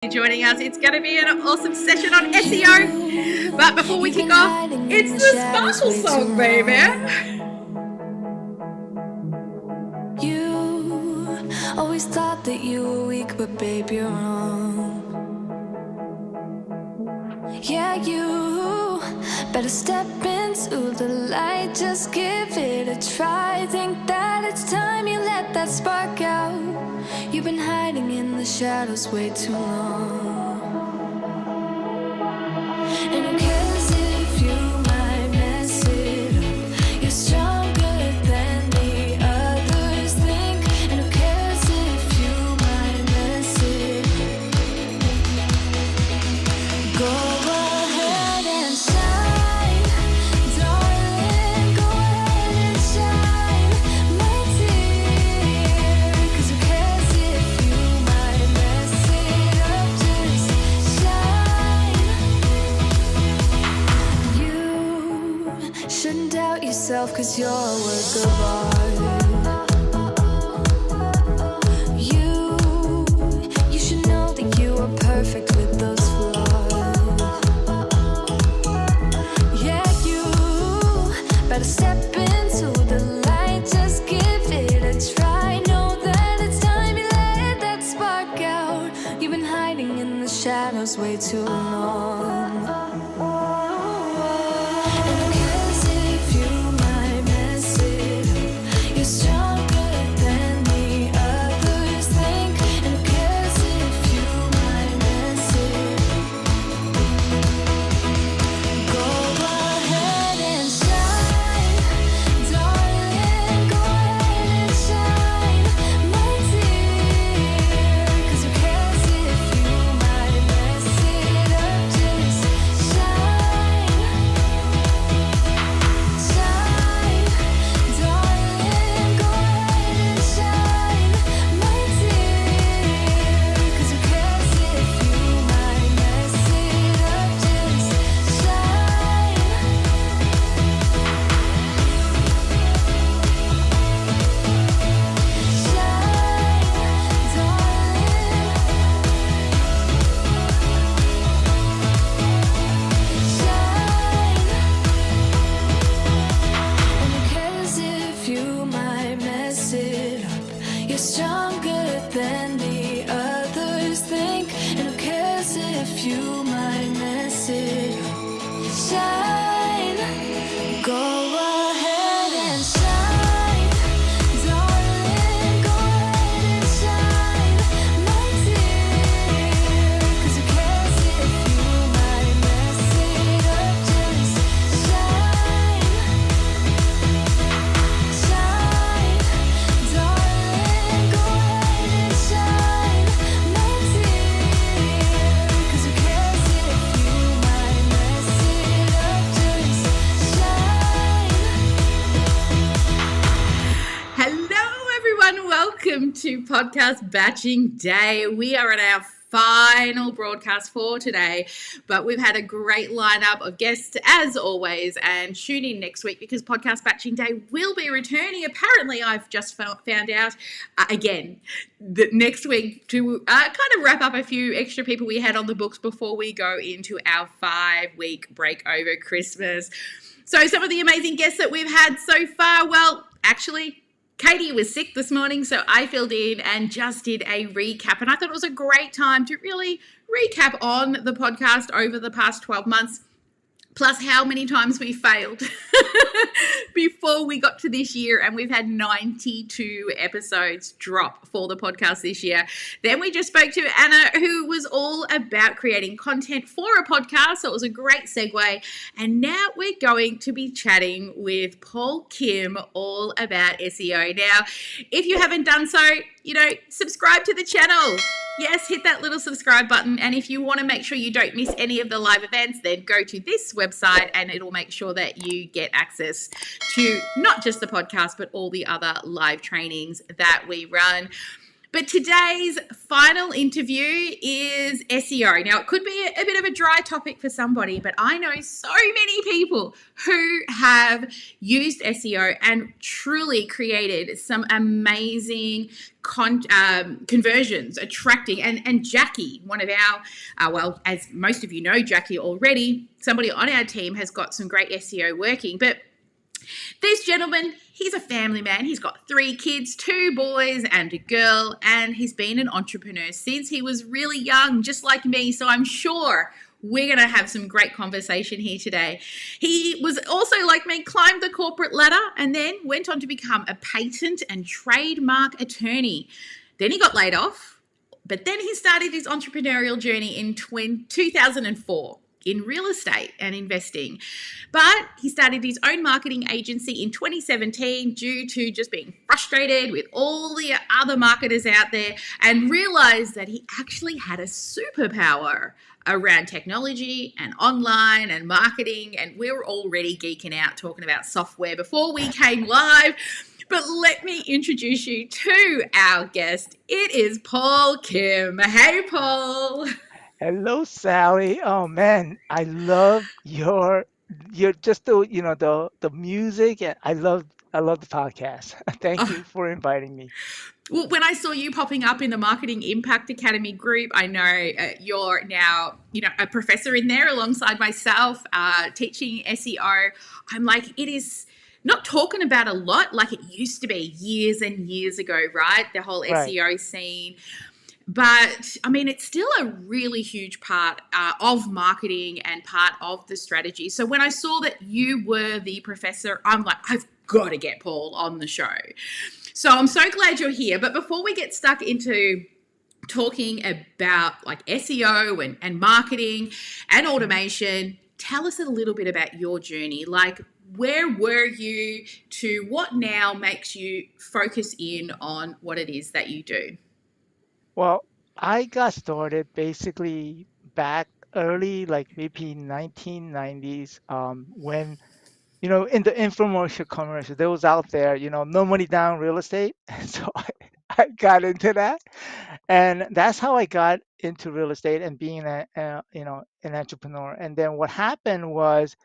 Joining us. It's going to be an awesome session on SEO. But before we kick off, it's the Sparkle song, baby. You always thought that you were weak, but babe, you're wrong. Yeah, you better step into the light. Just give it a try. Think that it's time you let that spark out. You've been hiding in the shadows way too long. And who cares if you might mess it up? You're stronger than the others think. And who cares if you might mess it up? Go ahead and shine, darling. Go ahead and shine, my dear. 'Cause who cares if you might mess it up? Just shine. You shouldn't doubt yourself, 'cause you're a work of art. You should know that you are perfect with those flaws. Yeah, you better step into the light. Just give it a try. Know that it's time you let that spark out. You've been hiding in the shadows way too long. And who cares if you might mess it up? You're stronger than the others think. And who cares if you might mess it up? Go ahead and shine, darling. Go ahead and shine, my dear. 'Cause who cares if you might mess it up? Just shine, shine, darling. Go ahead and shine, my dear. 'Cause who cares if you might mess it up? Just shine. You're stronger than the others think. And who cares if you might mess it up? Shine. Go ahead and shine, darling. Go ahead and shine, my dear. 'Cause who cares if you might mess it up? Just shine, shine, darling. Go ahead and shine, my dear. 'Cause who cares if you might mess it up? Just shine. Hello, everyone. Welcome to Podcast Batching Day. We are on our final broadcast for today, but we've had a great lineup of guests as always, and tune in next week because Podcast Batching Day will be returning. Apparently, I've just found out again that next week to kind of wrap up a few extra people we had on the books before we go into our 5-week break over Christmas. So some of the amazing guests that we've had so far, well, actually, Katie was sick this morning, so I filled in and just did a recap. And I thought it was a great time to really recap on the podcast over the past 12 months, plus how many times we failed before we got to this year. And we've had 92 episodes drop for the podcast this year. Then we just spoke to Anna, who was all about creating content for a podcast. So it was a great segue. And now we're going to be chatting with Paul Kim all about SEO. Now, if you haven't done so, subscribe to the channel. Yes, hit that little subscribe button. And if you want to make sure you don't miss any of the live events, then go to this website and it'll make sure that you get access to not just the podcast, but all the other live trainings that we run. But today's final interview is SEO. Now, it could be a bit of a dry topic for somebody, but I know so many people who have used SEO and truly created some amazing conversions, attracting. And Jackie, one of our, well, as most of you know, Jackie already, somebody on our team has got some great SEO working. But this gentleman, he's a family man. He's got 3 kids, 2 boys and a girl, and he's been an entrepreneur since he was really young, just like me. So I'm sure we're going to have some great conversation here today. He was also, like me, climbed the corporate ladder and then went on to become a patent and trademark attorney. Then he got laid off, but then he started his entrepreneurial journey in 2004 in real estate and investing. But he started his own marketing agency in 2017 due to just being frustrated with all the other marketers out there and realized that he actually had a superpower around technology and online and marketing. And we were already geeking out talking about software before we came live. But let me introduce you to our guest. It is Paul Kim. Hey, Paul. Hello, Sally. Oh man, I love your just the music, and I love the podcast. Thank you for inviting me. Well, when I saw you popping up in the Marketing Impact Academy group, I know you're now, a professor in there alongside myself, teaching SEO. I'm like, it is not talking about a lot like it used to be years and years ago, right? The whole Right. SEO scene. But I mean, it's still a really huge part of marketing and part of the strategy. So when I saw that you were the professor, I'm like, I've got to get Paul on the show. So I'm so glad you're here. But before we get stuck into talking about like SEO and marketing and Mhm. automation, tell us a little bit about your journey. Like, where were you to what now makes you focus in on what it is that you do? Well, I got started basically back early, like maybe 1990s, when in the infomercial commercial, there was out there, no money down real estate. And so I got into that. And that's how I got into real estate and being an entrepreneur. And then what happened was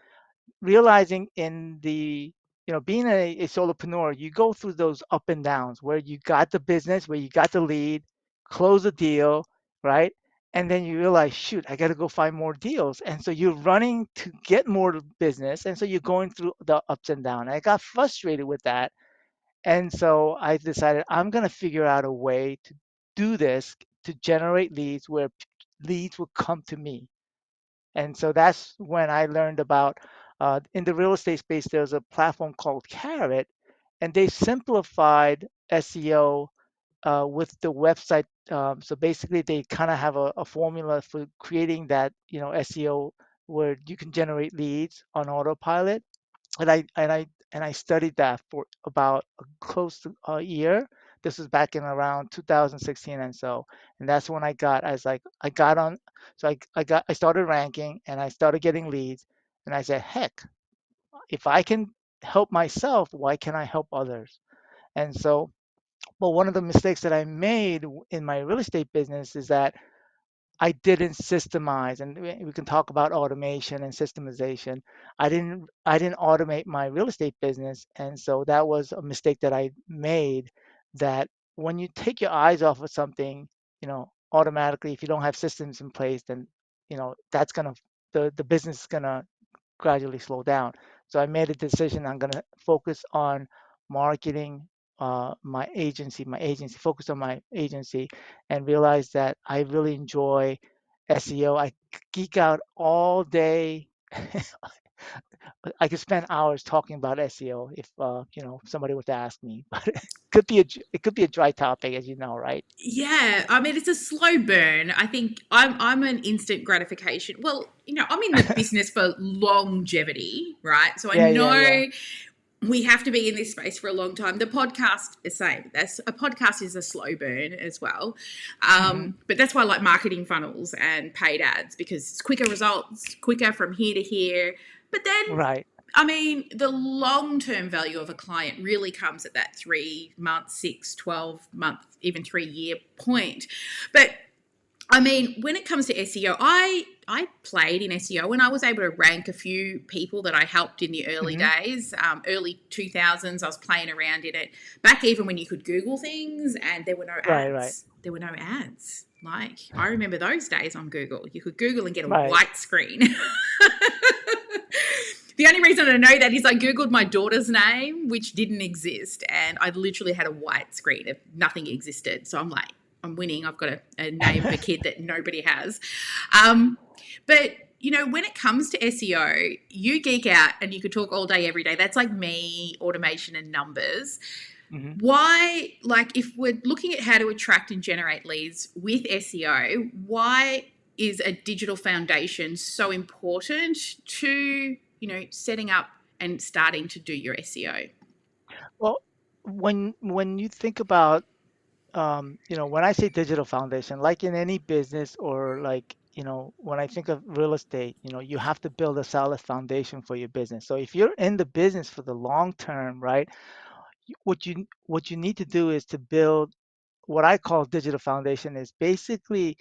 realizing in being a solopreneur, you go through those up and downs where you got the business, where you got the lead, close a deal, right? And then you realize, shoot, I got to go find more deals. And so you're running to get more business. And so you're going through the ups and downs. I got frustrated with that. And so I decided I'm going to figure out a way to do this to generate leads where leads will come to me. And so that's when I learned about in the real estate space, there's a platform called Carrot, and they simplified SEO with the website. So basically, they kind of have a formula for creating that, SEO where you can generate leads on autopilot. And I studied that for about close to a year. This was back in around 2016, and that's when I was like, I got on, so I started ranking and I started getting leads, and I said, heck, if I can help myself, why can't I help others? And so, but one of the mistakes that I made in my real estate business is that I didn't systemize, and we can talk about automation and systemization. I didn't automate my real estate business, and so that was a mistake that I made. That when you take your eyes off of something, automatically, if you don't have systems in place, then that's gonna the business is gonna gradually slow down. So I made a decision. I'm gonna focus on marketing my agency, focus on my agency, and realize that I really enjoy SEO. I geek out all day. I could spend hours talking about SEO if somebody were to ask me. But it could be a dry topic, as you know, right? Yeah, I mean it's a slow burn. I think I'm an instant gratification. Well, I'm in the business for longevity, right? So I Yeah, yeah, yeah. know we have to be in this space for a long time. The podcast is same. That's a podcast is a slow burn as well, Hmm. but that's why I like marketing funnels and paid ads because it's quicker results, quicker from here to here. But then Right. I mean, the long term value of a client really comes at that 3 month, 6, 12 month, even 3 year point. But I mean, when it comes to SEO, I played in SEO and I was able to rank a few people that I helped in the early Hmm. days, early 2000s. I was playing around in it back even when you could Google things and there were no Right, right, ads. There were no ads. Like, I remember those days on Google. You could Google and get a right. white screen. The only reason I know that is I Googled my daughter's name, which didn't exist, and I literally had a white screen if nothing existed. So I'm like, I'm winning. I've got a name of a kid that nobody has. Um, but when it comes to SEO, you geek out and you could talk all day, every day. That's like me, automation and numbers. Hmm. Why, like, if we're looking at how to attract and generate leads with SEO, why is a digital foundation so important to, setting up and starting to do your SEO? Well, when you think about when I say digital foundation, like in any business or like, when I think of real estate, you have to build a solid foundation for your business. So if you're in the business for the long term, right, what you need to do is to build what I call digital foundation is basically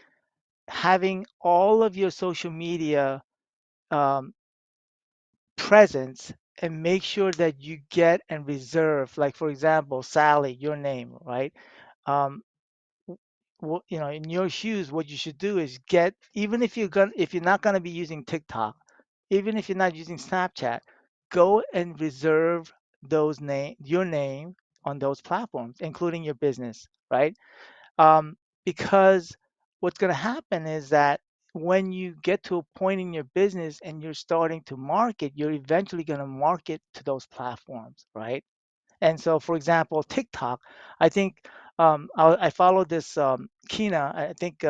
having all of your social media um, presence and make sure that you get and reserve, like for example, Sally, your name, right? Um, in your shoes, what you should do is get, even if you're not gonna be using TikTok, even if you're not using Snapchat, go and reserve your name on those platforms, including your business, right? Because what's gonna happen is that when you get to a point in your business and you're starting to market, you're eventually gonna market to those platforms, right? And so, for example, TikTok, I think I followed this Kina. I think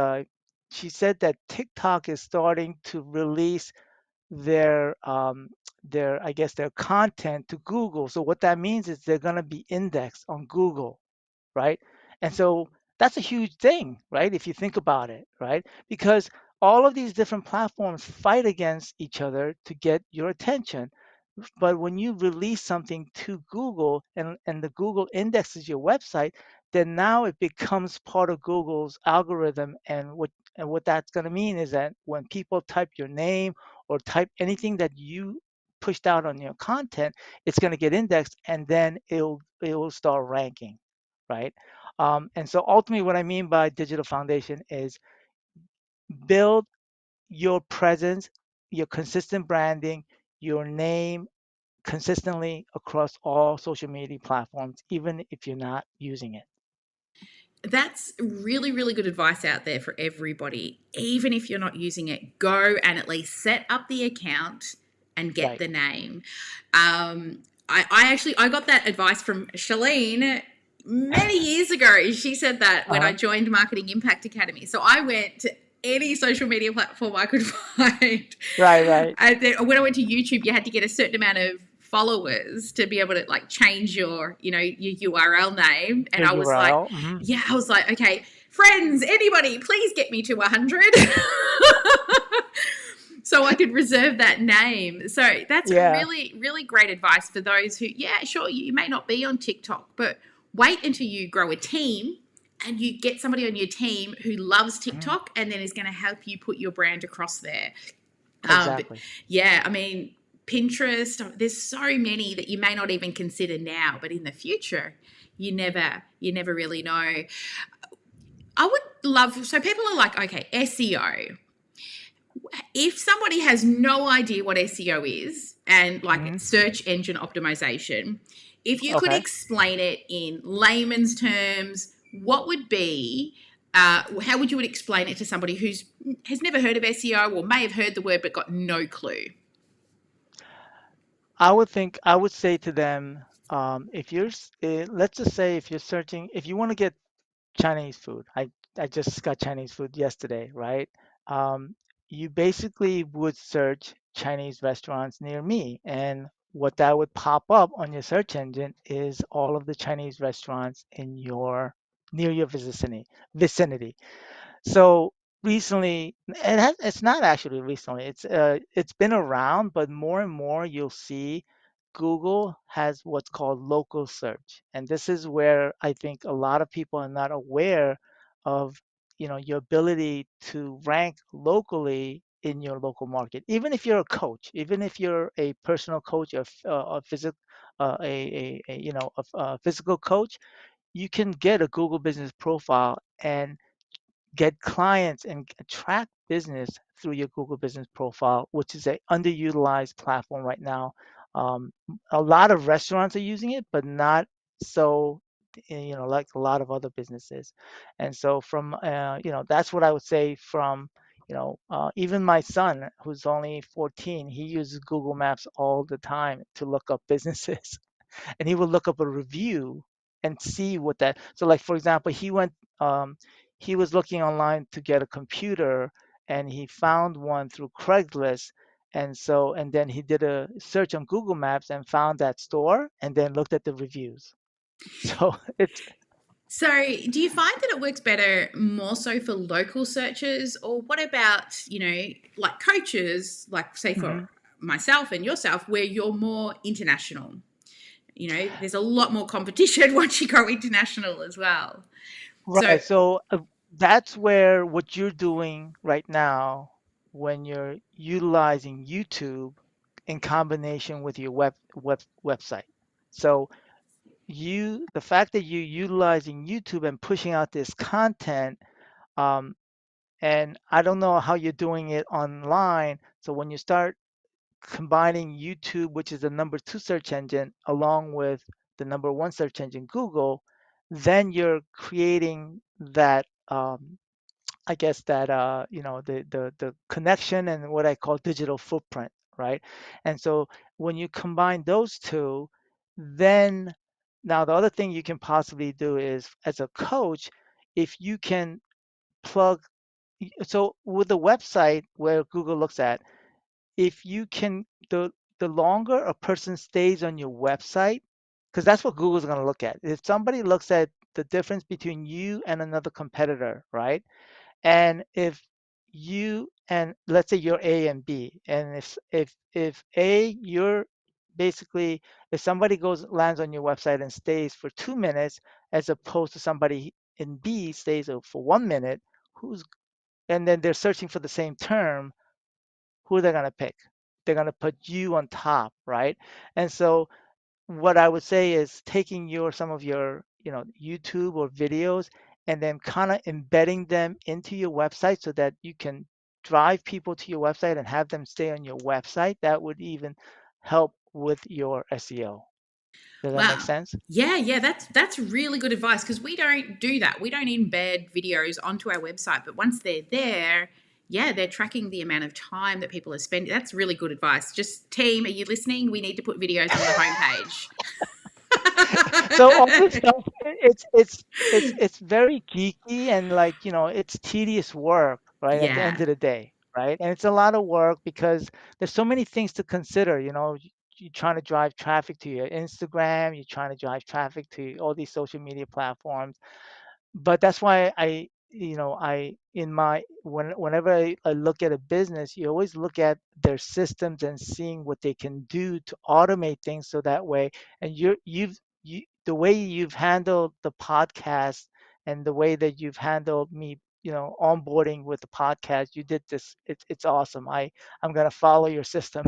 she said that TikTok is starting to release their I guess their content to Google. So what that means is they're going to be indexed on Google, right? And so that's a huge thing, right? If you think about it, right? Because all of these different platforms fight against each other to get your attention. But when you release something to Google and the Google indexes your website, then now it becomes part of Google's algorithm. And what that's going to mean is that when people type your name or type anything that you pushed out on your content, it's going to get indexed and then it will start ranking, right? And so ultimately, what I mean by digital foundation is build your presence, your consistent branding, your name consistently across all social media platforms, even if you're not using it. That's really, really good advice out there for everybody. Even if you're not using it, go and at least set up the account and get Right. the name. I got that advice from Shalene many years ago. She said that when I Uh-huh. joined Marketing Impact Academy. So I went to any social media platform I could find. Right, right. And then when I went to YouTube, you had to get a certain amount of followers to be able to like change your URL name. And Your I was like, URL. Hmm. yeah, I was like, okay, friends, anybody, please get me to 100. So I could reserve that name. So that's Yeah. really, really great advice for those who, yeah, sure, you may not be on TikTok, but wait until you grow a team and you get somebody on your team who loves Hmm. TikTok and then is going to help you put your brand across there. But Exactly. yeah, I mean, Pinterest, there's so many that you may not even consider now, but in the future, you never really know. I would love, so people are like, okay, SEO. If somebody has no idea what SEO is and like Hmm. search engine optimization, if you could Okay. explain it in layman's terms, what would be how would you would explain it to somebody who's has never heard of SEO or may have heard the word but got no clue? I would say to them, if let's just say if you're searching, if you want to get Chinese food. I just got Chinese food yesterday, right? Um, you basically would search Chinese restaurants near me, and what that would pop up on your search engine is all of the Chinese restaurants in your near your vicinity. So recently, it's not actually recently. It's been around, but more and more you'll see Google has what's called local search, and this is where I think a lot of people are not aware of, your ability to rank locally in your local market. Even if you're a coach, even if you're a personal coach, a physical, a physical coach, you can get a Google Business Profile and get clients and attract business through your Google Business Profile, which is a underutilized platform right now. A lot of restaurants are using it, but not so, like a lot of other businesses. And so that's what I would say from, even my son, who's only 14, he uses Google Maps all the time to look up businesses. And he will look up a review and see what that. So like for example, he was looking online to get a computer, and he found one through Craigslist. And then he did a search on Google Maps and found that store and then looked at the reviews. So it's So, do you find that it works better more so for local searches, or what about, like coaches, like say for mhm. myself and yourself, where you're more international? There's a lot more competition once you go international as well. So, Right. So that's where what you're doing right now when you're utilizing YouTube in combination with your website. So the fact that you're utilizing YouTube and pushing out this content, um, and I don't know how you're doing it online. So when you start combining YouTube, which is the number two search engine, along with the number one search engine, Google, then you're creating that, I guess that, the connection and what I call digital footprint, right? And so when you combine those two, then now the other thing you can possibly do is, as a coach, if you can plug, so with the website where Google looks at, if you can, the longer a person stays on your website, because that's what Google's going to look at. If somebody looks at the difference between you and another competitor, right? And if you, and let's say you're A and B, and if A, you're basically, if somebody goes lands on your website and stays for 2 minutes, as opposed to somebody in B stays for 1 minute, who's and then they're searching for the same term, who are they going to pick? They're going to put you on top, right? And so what I would say is taking some of your, YouTube or videos, and then kind of embedding them into your website so that you can drive people to your website and have them stay on your website. That would even help with your SEO. Does that make wow. sense? Yeah, that's really good advice because we don't do that. We don't embed videos onto our website, but once they're there, yeah, they're tracking the amount of time that people are spending. That's really good advice. Just team, are you listening? We need to put videos on the homepage. So all this stuff, it's very geeky, and like, it's tedious work, right? At the Yeah. end of the day, right? And it's a lot of work because there's so many things to consider. You're trying to drive traffic to your Instagram, you're trying to drive traffic to all these social media platforms, but that's why I in my whenever I look at a business, you always look at their systems and seeing what they can do to automate things so that way. And the way you've handled the podcast and the way that you've handled me, onboarding with the podcast, you did this. It's awesome. I'm gonna follow your system.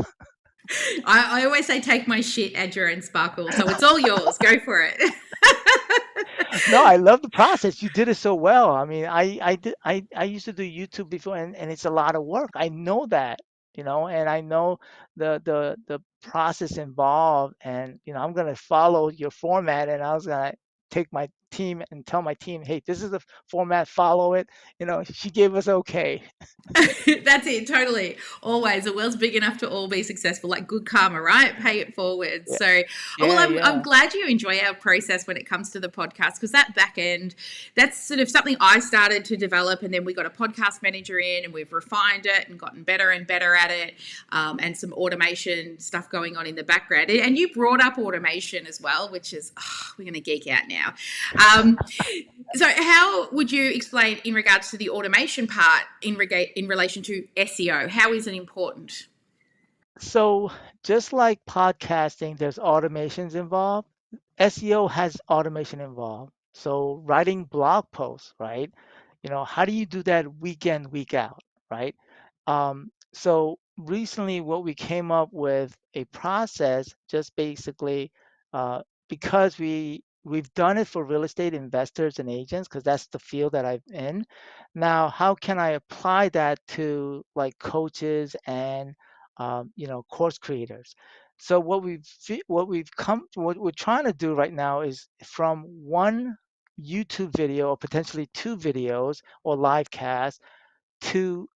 I always say take my shit, add your own sparkle. So it's all yours. Go for it. No, I love the process. You did it so well. I mean, I used to do YouTube before, and it's a lot of work. I know that, and I know the process involved, and I'm gonna follow your format, and I was gonna take my team and tell my team, hey, this is the format, follow it. She gave us okay. That's it, totally. Always, the world's big enough to all be successful, like good karma, right? Pay it forward. Yeah, So, oh, well, yeah, I'm yeah. glad you enjoy our process when it comes to the podcast because that back end, that's sort of something I started to develop, and then we got a podcast manager in, and we've refined it and gotten better and better at it, and some automation stuff going on in the background. And you brought up automation as well, which is we're going to geek out now. Um, so, how would you explain in regards to the automation part in relation to SEO? How is it important? So just like podcasting, there's automations involved. SEO has automation involved. So writing blog posts, right? How do you do that week in, week out, right? So recently, what we came up with a process, just basically uh, because we've done it for real estate investors and agents, because that's the field that I'm in. Now, how can I apply that to like coaches and course creators? So what we're trying to do right now is from one YouTube video or potentially two videos or live cast to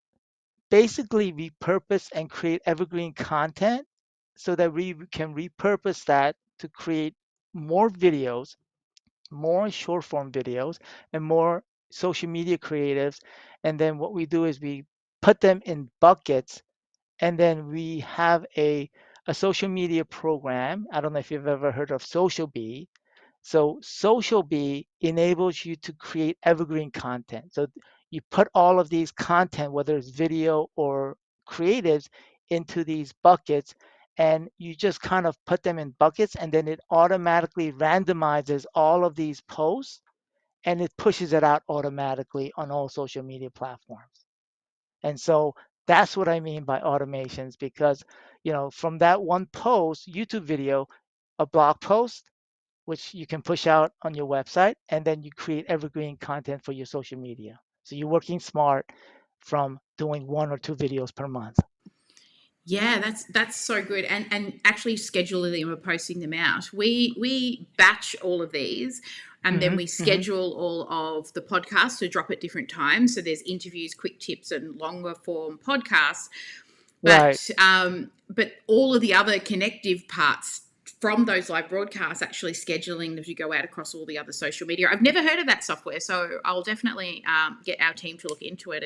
basically repurpose and create evergreen content so that we can repurpose that to create more videos, more short form videos, and more social media creatives. And then what we do is we put them in buckets, and then we have a social media program. I don't know if you've ever heard of Social Bee. So Social Bee enables you to create evergreen content. So you put all of these content, whether it's video or creatives, into these buckets, and you just kind of put them in buckets, and then it automatically randomizes all of these posts, and it pushes it out automatically on all social media platforms. And so that's what I mean by automations, because from that one post, YouTube video, a blog post, which you can push out on your website, and then you create evergreen content for your social media. So you're working smart from doing one or two videos per month. Yeah, that's so good, and actually scheduling them and posting them out. We batch all of these, and then Hmm. we Hmm. schedule all of the podcasts to drop at different times. So there's interviews, quick tips, and longer form podcasts. Right. But all of the other connective parts from those live broadcasts, actually scheduling them to go out across all the other social media. I've never heard of that software, so I'll definitely get our team to look into it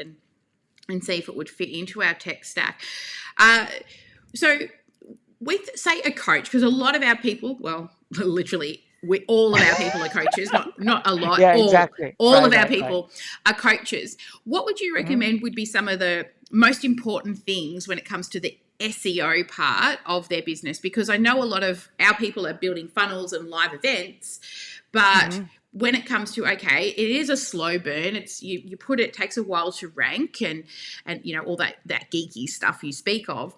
and see if it would fit into our tech stack. Uh, so, with, say, a coach, because a lot of our people, well, literally, all of our people are coaches, not a lot, Yeah, exactly. all Right, of our right, right. people are coaches. What would you Hmm. recommend would be some of the most important things when it comes to the SEO part of their business? Because I know a lot of our people are building funnels and live events, but Hmm. when it comes to, okay, it is a slow burn. It's you put it takes a while to rank and all that geeky stuff you speak of.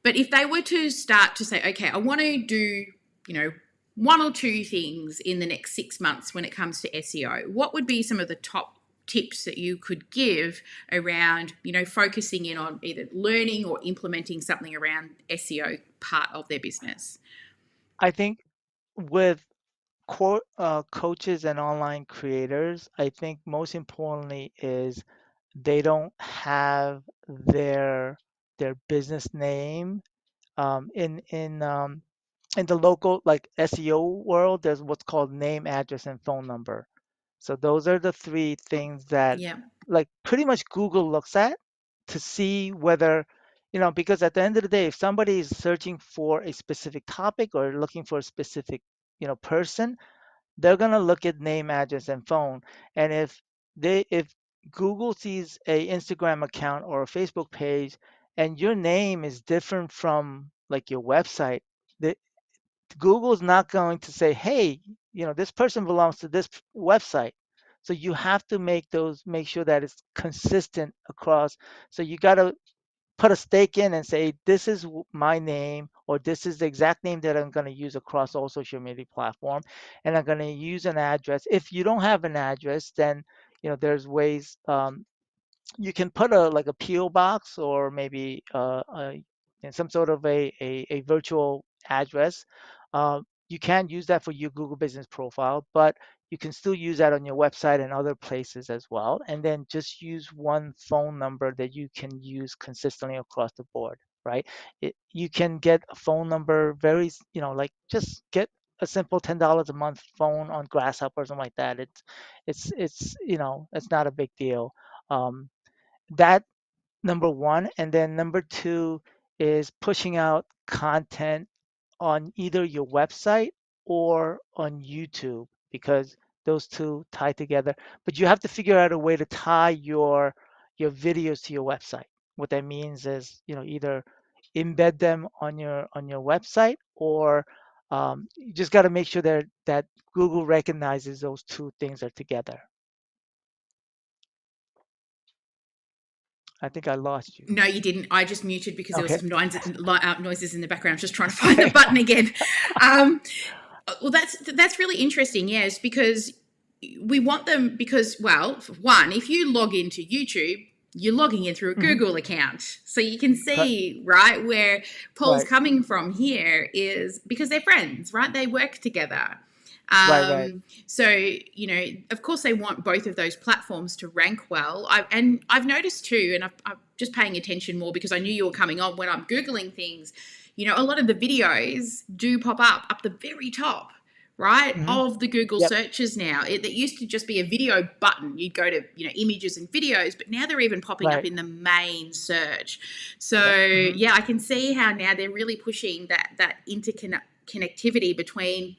But if they were to start to say, okay, I want to do, you know, one or two things in the next 6 months when it comes to SEO, what would be some of the top tips that you could give around, focusing in on either learning or implementing something around SEO part of their business? I think with coaches and online creators, I think most importantly is they don't have their business name in the local like SEO world. There's what's called name, address, and phone number. So those are the three things that Yeah. like pretty much Google looks at to see whether, because at the end of the day, if somebody is searching for a specific topic or looking for a specific, person, they're gonna look at name, address, and phone. And if Google sees a Instagram account or a Facebook page and your name is different from like your website, the Google's not going to say, hey, this person belongs to this website. So you have to make sure that it's consistent across. So you got to put a stake in and say, this is my name, or this is the exact name that I'm going to use across all social media platform, and I'm going to use an address. If you don't have an address, then there's ways. You can put a like a PO box or maybe some sort of a virtual address. You can use that for your Google Business Profile, but you can still use that on your website and other places as well. And then just use one phone number that you can use consistently across the board, right? You can get a phone number very, like just get a simple $10 a month phone on Grasshopper or something like that. It's not a big deal. Um, that number one. And then number two is pushing out content on either your website or on YouTube, because those two tie together. But you have to figure out a way to tie your videos to your website. What that means is, either embed them on your website, or you just got to make sure that Google recognizes those two things are together. I think I lost you. No, you didn't. I just muted because there was Okay. some noises in the background. I was just trying to find the button again. Um, well, that's really interesting. Yes, because we want them because, well, for one, if you log into YouTube, you're logging in through a Hmm. Google account. So you can see, right, where Paul's Right. coming from here is because they're friends, right? They work together. Right. Right. So, of course, they want both of those platforms to rank well. I've noticed too, and I'm just paying attention more because I knew you were coming on when I'm Googling things. A lot of the videos do pop up the very top, right, Hmm. of the Google Yep. searches now. It used to just be a video button. You'd go to, images and videos, but now they're even popping up Right. in the main search. Yep. So, Hmm. yeah, I can see how now they're really pushing that interconnectivity between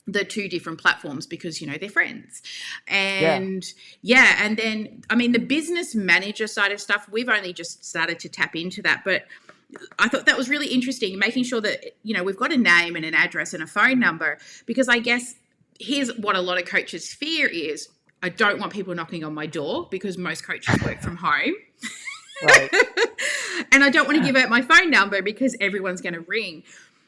the two different platforms because they're friends. Yeah. And yeah, and then I mean the business manager side of stuff, we've only just started to tap into that, but I thought that was really interesting, making sure that we've got a name and an address and a phone number, because I guess here's what a lot of coaches fear is, I don't want people knocking on my door because most coaches work from home. Right. And I don't want to give out my phone number because everyone's going to ring.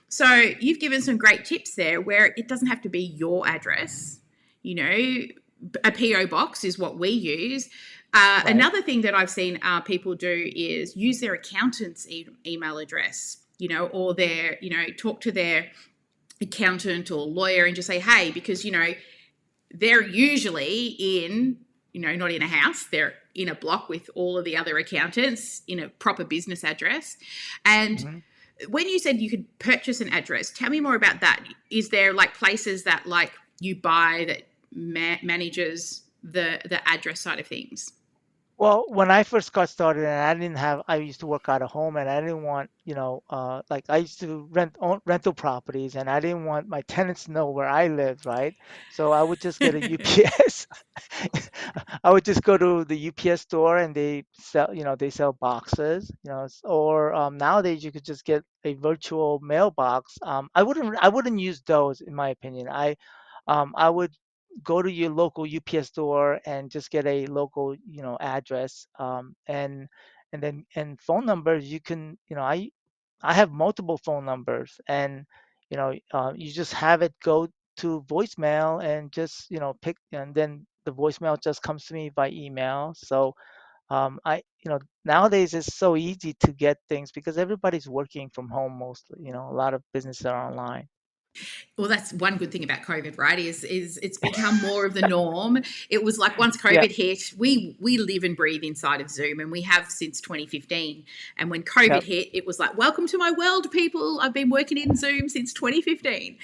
So you've given some great tips there where it doesn't have to be your address. A PO box is what we use. Right. Another thing that I've seen people do is use their accountant's email address, or their, talk to their accountant or lawyer and just say, hey, because, they're usually in, not in a house, they're in a block with all of the other accountants in a proper business address. And Hmm. when you said you could purchase an address, tell me more about that. Is there like places that like you buy that manages the address side of things? Well, when I first got started, and I used to work out of home, and I didn't want, like I used to own rental properties, and I didn't want my tenants to know where I lived, right? So I would just get a UPS. I would just go to the UPS store, and they sell boxes, or nowadays you could just get a virtual mailbox. I wouldn't use those in my opinion. I would go to your local UPS store and just get a local, address, and phone numbers. You can, I have multiple phone numbers, and you just have it go to voicemail, and just pick, and then the voicemail just comes to me by email. So nowadays it's so easy to get things because everybody's working from home mostly. A lot of businesses are online. Well, that's one good thing about COVID, right? Is it's become more of the norm. It was like once Yeah. COVID hit, we live and breathe inside of Zoom, and we have since 2015. And when COVID Yep. hit, it was like, welcome to my world, people. I've been working in Zoom since 2015.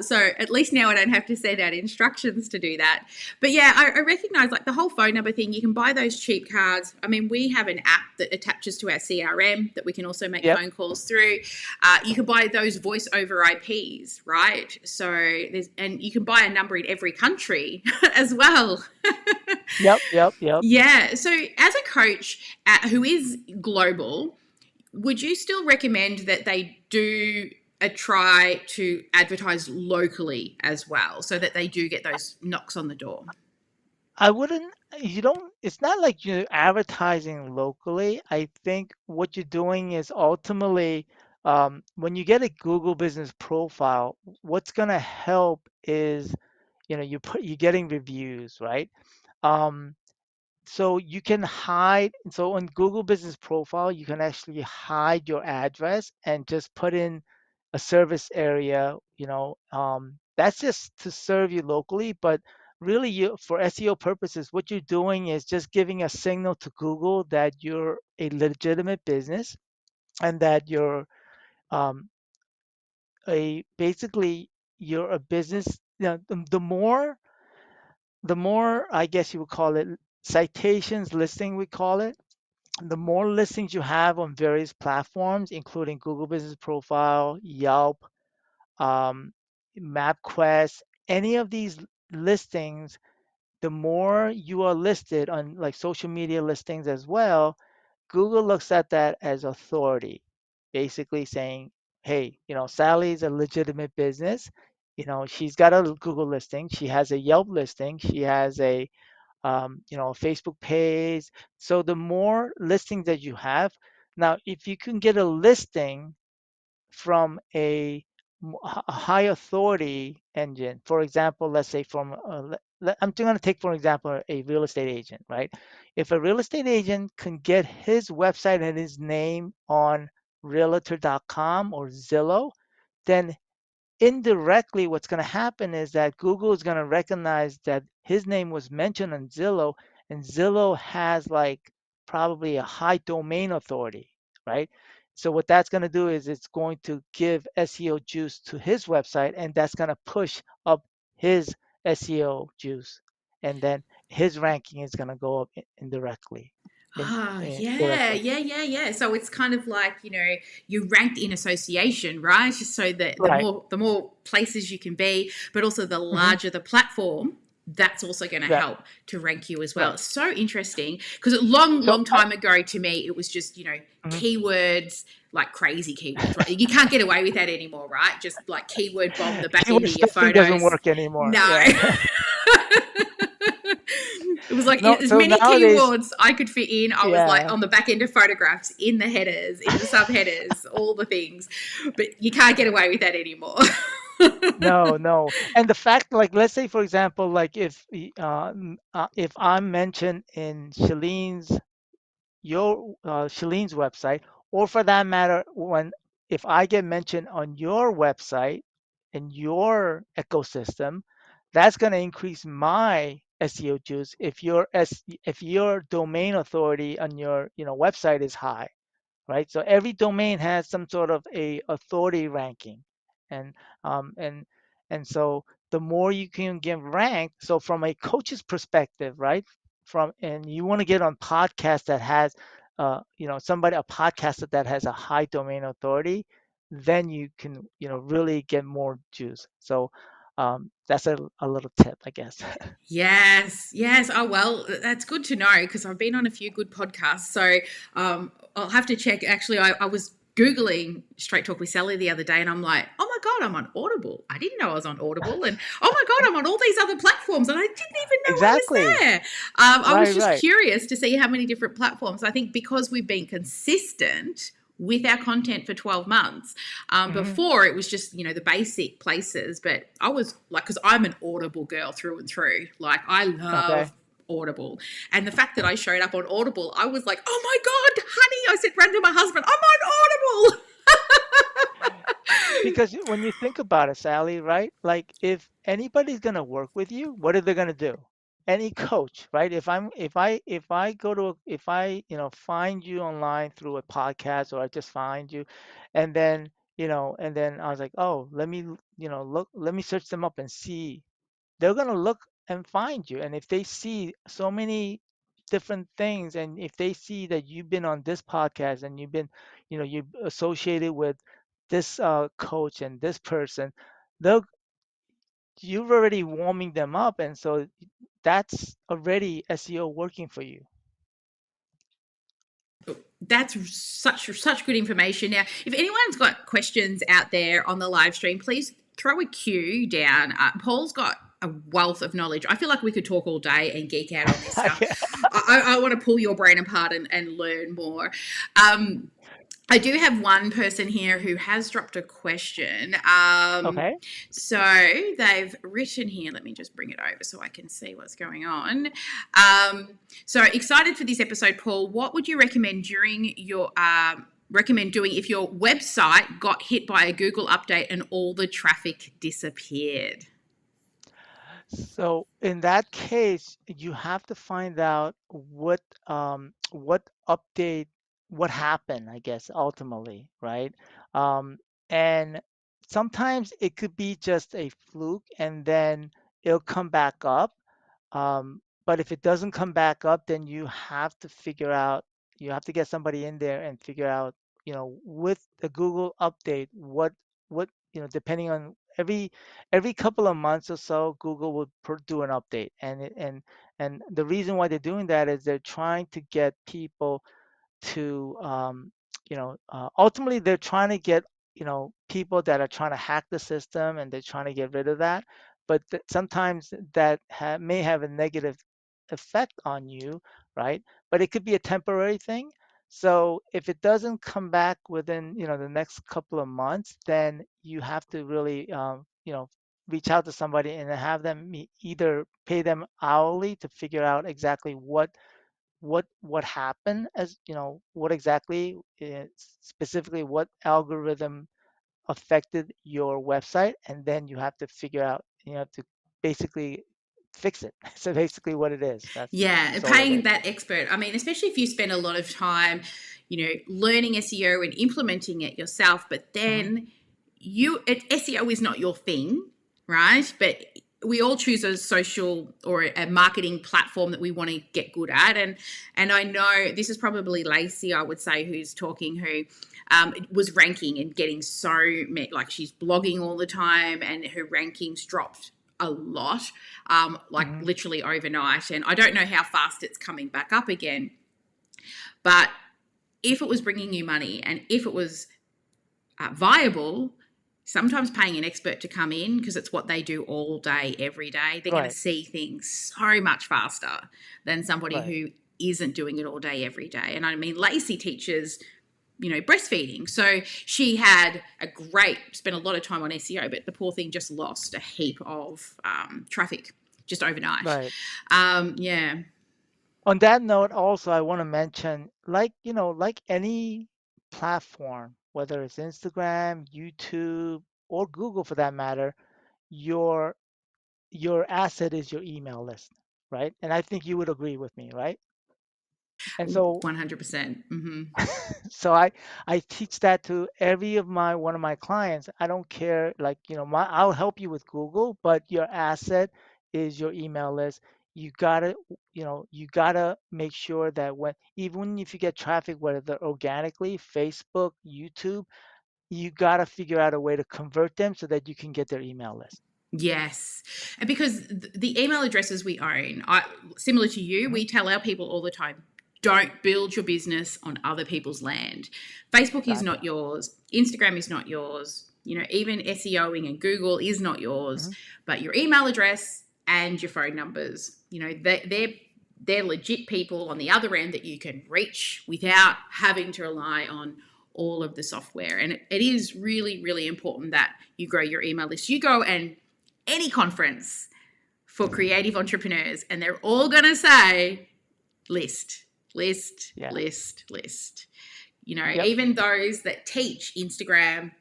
So at least now I don't have to send out instructions to do that. But yeah, I recognize like the whole phone number thing. You can buy those cheap cards. I mean, we have an app that attaches to our CRM that we can also make Yep. phone calls through. You can buy those voice over IPs, right? So and you can buy a number in every country as well. Yep. Yep. Yep. Yeah. So as a coach who is global, would you still recommend that they do a try to advertise locally as well so that they do get those knocks on the door? I wouldn't, you don't, it's not like you're advertising locally. I think what you're doing is ultimately, when you get a Google business profile, what's going to help is, you're getting reviews, right? Um, so you can hide, so on Google business profile, you can actually hide your address and just put in a service area. That's just to serve you locally, but really for SEO purposes, what you're doing is just giving a signal to Google that you're a legitimate business, and that um, basically you're a business. The more I guess you would call it citations listing, we call it, the more listings you have on various platforms, including Google Business Profile, Yelp, um, MapQuest, any of these listings, the more you are listed on like social media listings as well, Google looks at that as authority, basically saying, hey, Sally's a legitimate business. She's got a Google listing, she has a Yelp listing, she has a Facebook page. So the more listings that you have, now if you can get a listing from a high authority engine. For example, let's say from I'm going to take for example a real estate agent, right? If a real estate agent can get his website and his name on realtor.com or Zillow, then indirectly what's going to happen is that Google is going to recognize that his name was mentioned on Zillow, and Zillow has like probably a high domain authority, right? So what that's going to do is it's going to give SEO juice to his website, and that's going to push up his SEO juice, and then his ranking is going to go up indirectly Yeah, directly. yeah, yeah, yeah. So it's kind of like, you ranked in association, right? Just so that the Right. more places you can be, but also the Hmm. larger the platform, that's also going to Right. help to rank you as well. Right. It's so interesting because a long, So long time ago to me, it was just, mhm. keywords, like crazy keywords, right? You can't get away with that anymore, right? Just like keyword bomb the back end Keyword of your stuffing doesn't photos. work anymore. No. Yeah. It was like No, as so many nowadays, keywords I could fit in. I was like yeah, on the back end of photographs, in the headers, in the subheaders, all the things. But you can't get away with that anymore. no, no. And the fact, like, let's say, for example, like if I'm mentioned in Shalene's website, or for that matter, when if I get mentioned on your website in your ecosystem, that's going to increase my SEO juice if your domain authority on your website is high, right? So every domain has some sort of a authority ranking, and um, and and so the more you can get ranked. So from a coach's perspective, right? And you want to get on podcast that has, a podcaster that has a high domain authority, then you can really get more juice. So that's a little tip, I guess. Yes, yes. Oh, well, that's good to know because I've been on a few good podcasts. So I'll have to check. Actually, I was Googling Straight Talk with Sally the other day and I'm like, oh my God, I'm on Audible. I didn't know I was on Audible. And oh my God, I'm on all these other platforms and I didn't even know I was Exactly. there. I was Right. just Right. curious to see how many different platforms. I think because we've been consistent with our content for 12 months. Hmm. Before it was just, the basic places, but I was like, because I'm an Audible girl through and through. Like, I love Okay. Audible. And the fact that I showed up on Audible, I was like, oh my God, honey, I said, ran to my husband, I'm on Audible. Because when you think about it, Sally, right? Like if anybody's gonna work with you, what are they gonna do? Any coach, right? If I go to if I find you online through a podcast or I just find you, and then I was like, oh, let me look, let me search them up and see. They're gonna look and find you, and if they see so many different things, and if they see that you've been on this podcast and you've been you associated with this coach and this person, they'll you're already warming them up, and so that's already SEO working for you. That's such good information. Now, if anyone's got questions out there on the live stream, please throw a Q down. Paul's got a wealth of knowledge. I feel like we could talk all day and geek out on this I stuff. get- I want to pull your brain apart and learn more. Um, I do have one person here who has dropped a question. okay. So they've written here. Let me just bring it over so I can see what's going on. Um, so excited for this episode, Paul. What would you recommend recommend doing if your website got hit by a Google update and all the traffic disappeared? So in that case, you have to find out what update, what happened, I guess, ultimately, right? And sometimes it could be just a fluke and then it'll come back up. But if it doesn't come back up, then you have to get somebody in there and figure out, with the Google update, what depending on every couple of months or so, Google will do an update, and the reason why they're doing that is they're trying to get people to ultimately they're trying to get people that are trying to hack the system, and they're trying to get rid of that, but sometimes that may have a negative effect on you, right? But it could be a temporary thing. So if it doesn't come back within the next couple of months, then you have to really reach out to somebody and have them either pay them hourly to figure out exactly what happened, as what exactly specifically what algorithm affected your website, and then you have to figure out, you have to basically fix it. So basically what it is, Yeah, and that's all it paying is. that expert. I mean, especially if you spend a lot of time, learning SEO and implementing it yourself, but Hmm. then SEO is not your thing, right? But we all choose a social or a marketing platform that we want to get good at, and I know this is probably Lacey, I would say, who's talking, who was ranking and getting like she's blogging all the time, and her rankings dropped a lot, like Hmm. literally overnight. And I don't know how fast it's coming back up again. But if it was bringing you money and if it was viable, sometimes paying an expert to come in, because it's what they do all day, every day, they're going to Right, see things so much faster than somebody right. who isn't doing it all day, every day. And I mean, Lacey teaches breastfeeding. So she had spent a lot of time on SEO, but the poor thing just lost a heap of traffic just overnight. Right. Yeah. On that note, also, I want to mention, like any platform, whether it's Instagram, YouTube, or Google for that matter, your your asset is your email list, right? And I think you would agree with me, right? And so 100%. so I teach that to every of my one of my clients. I don't care, like, I'll help you with Google, but your asset is your email list. You gotta make sure that even if you get traffic, whether organically, Facebook, YouTube, you gotta figure out a way to convert them so that you can get their email list. Yes. And because the email addresses we own, similar to you, Hmm. we tell our people all the time, don't build your business on other people's land. Facebook is not Gotcha. yours. Instagram is not yours. Even SEOing and Google is not yours. Hmm. But your email address and your phone numbers, they're legit people on the other end that you can reach without having to rely on all of the software. And it is really, really important that you grow your email list. You go and any conference for creative entrepreneurs, and they're all going to say list, list, Yeah. list, list. Yep. Even those that teach Instagram,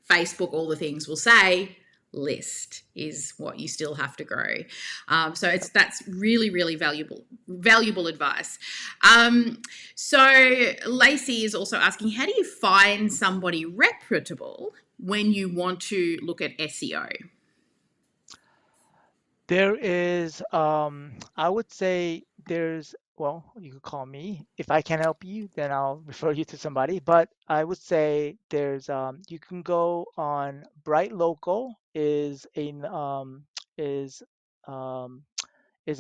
Facebook, all the things will say list is what you still have to grow. So Yep. that's really, really valuable advice. So Lacey is also asking, how do you find somebody reputable when you want to look at SEO? There is, I would say well, you could call me. If I can help you, then I'll refer you to somebody. But I would say you can go on Bright Local is, um, is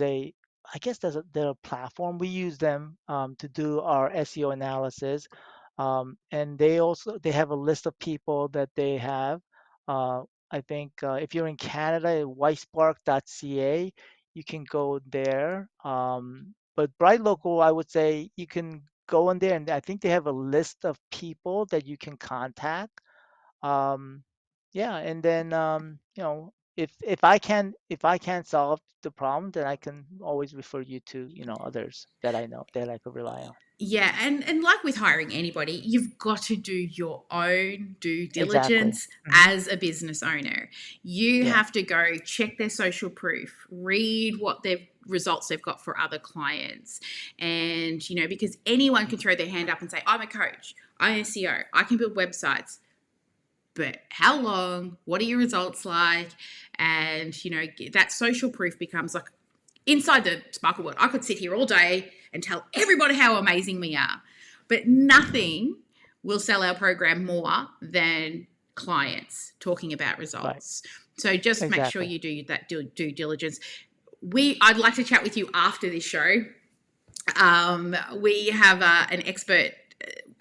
a, I guess they're a platform. We use them to do our SEO analysis. And they have a list of people that they have. Uh, I think if you're in Canada, whitespark.ca, you can go there. But Bright Local, I would say you can go in there, and I think they have a list of people that you can contact. Um, yeah, and then if I can't solve the problem, then I can always refer you to others that I know that I could rely on. Yeah, and like with hiring anybody, you've got to do your own due Exactly. diligence Hmm. as a business owner. You Yeah. have to go check their social proof, read what they've results they've got for other clients. And because anyone can throw their hand up and say, I'm a coach, I'm SEO, I can build websites. But how long? What are your results like? And that social proof becomes like inside the Sparkle world. I could sit here all day and tell everybody how amazing we are, but nothing will sell our program more than clients talking about Right. results. So just make sure Exactly. you do that due diligence. I'd like to chat with you after this show. We have an expert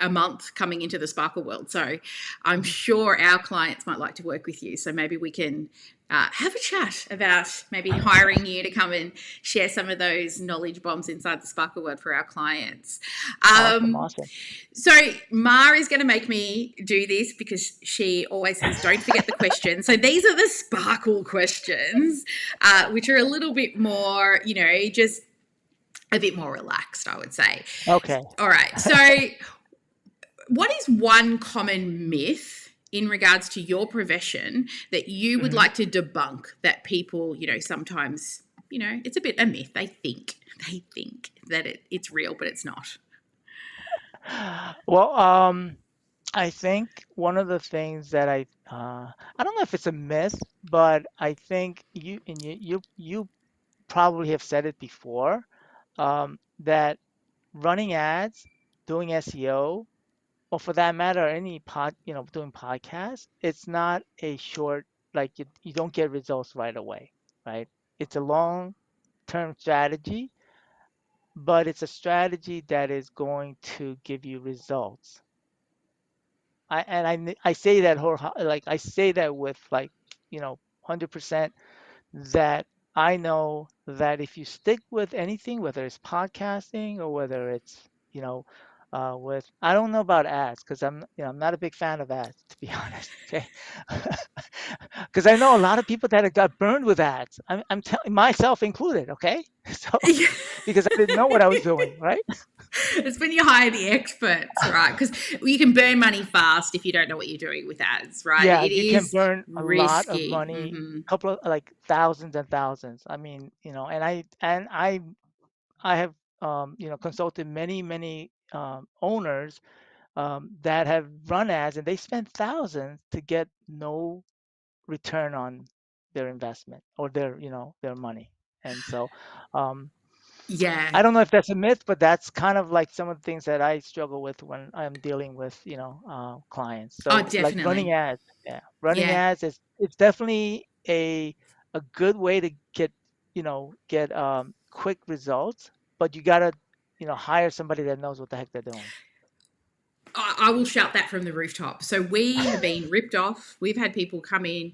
a month coming into the Sparkle world. So I'm Mhm. sure our clients might like to work with you. So maybe we can have a chat about maybe hiring you to come and share some of those knowledge bombs inside the Sparkle world for our clients. Awesome. Um, Awesome. so Ma is going to make me do this because she always says, don't forget the questions. So these are the Sparkle questions, which are a little bit more, just a bit more relaxed, I would say. Okay. All right. So, what is one common myth in regards to your profession that you would Mhm. like to debunk that people, sometimes, it's a bit a myth. They think that it's real, but it's not. Well, I think one of the things that I don't know if it's a myth, but I think you probably have said it before, that running ads, doing SEO, or for that matter, any doing podcasts, it's not a short, like you don't get results right away, right? It's a long-term strategy, but it's a strategy that is going to give you results. I say that like I say that with like 100% that I know that if you stick with anything, whether it's podcasting or whether it's, with I don't know about ads because I'm not a big fan of ads to be honest. Okay, because I know a lot of people that have got burned with ads. I'm telling myself included. Okay, so because I didn't know what I was doing, right? It's when you hire the experts, right? Because you can burn money fast if you don't know what you're doing with ads, right? Yeah, It you can is burn a lot of risky. money, couple of like thousands and thousands. I mean, and I have consulted many owners that have run ads and they spend thousands to get no return on their investment or their money. And so um, Yeah. I don't know if that's a myth, but that's kind of like some of the things that I struggle with when I'm dealing with, clients. Oh, So like running definitely. ads, yeah, running Yeah. ads is it's definitely a good way to get quick results, but you gotta, hire somebody that knows what the heck they're doing. I will shout that from the rooftop. So we have been ripped off. We've had people come in,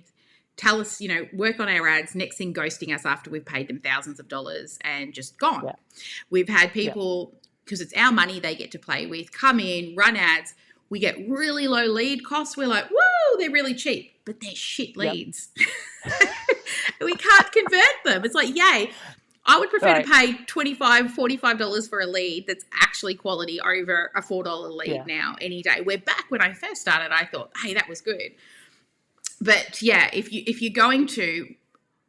tell us, work on our ads, next thing ghosting us after we've paid them thousands of dollars and just gone. Yeah, We've had yeah, people, because it's our money they get to play with, come in, run ads. We get really low lead costs. We're like, whoa, they're really cheap, but they're shit yep. leads. We can't convert them. It's like, yay. I would prefer to Right. pay $25, $45 for a lead that's actually quality over a $4 lead Yeah, now any day. Where back when I first started, I thought, hey, that was good. But yeah, if you're going to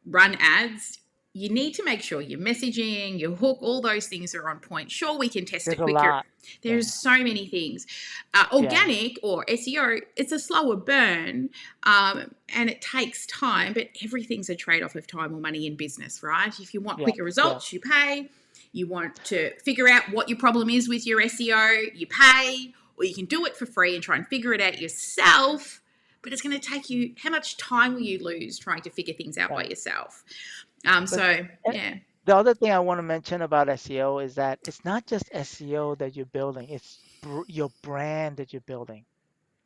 run ads, you need to make sure your messaging, your hook, all those things are on point. Sure, we can test there's it a quicker. lot. Yeah, There's so many things. yeah, Organic or SEO, it's a slower burn, and it takes time, but everything's a trade off of time or money in business, right? If you want yeah, quicker yeah, results, you pay. You want to figure out what your problem is with your SEO, you pay, or you can do it for free and try and figure it out yourself. But it's going to take you, how much time will you lose trying to figure things out by right. yourself? But So and yeah. the other thing I want to mention about SEO is that it's not just SEO that you're building, it's your brand that you're building.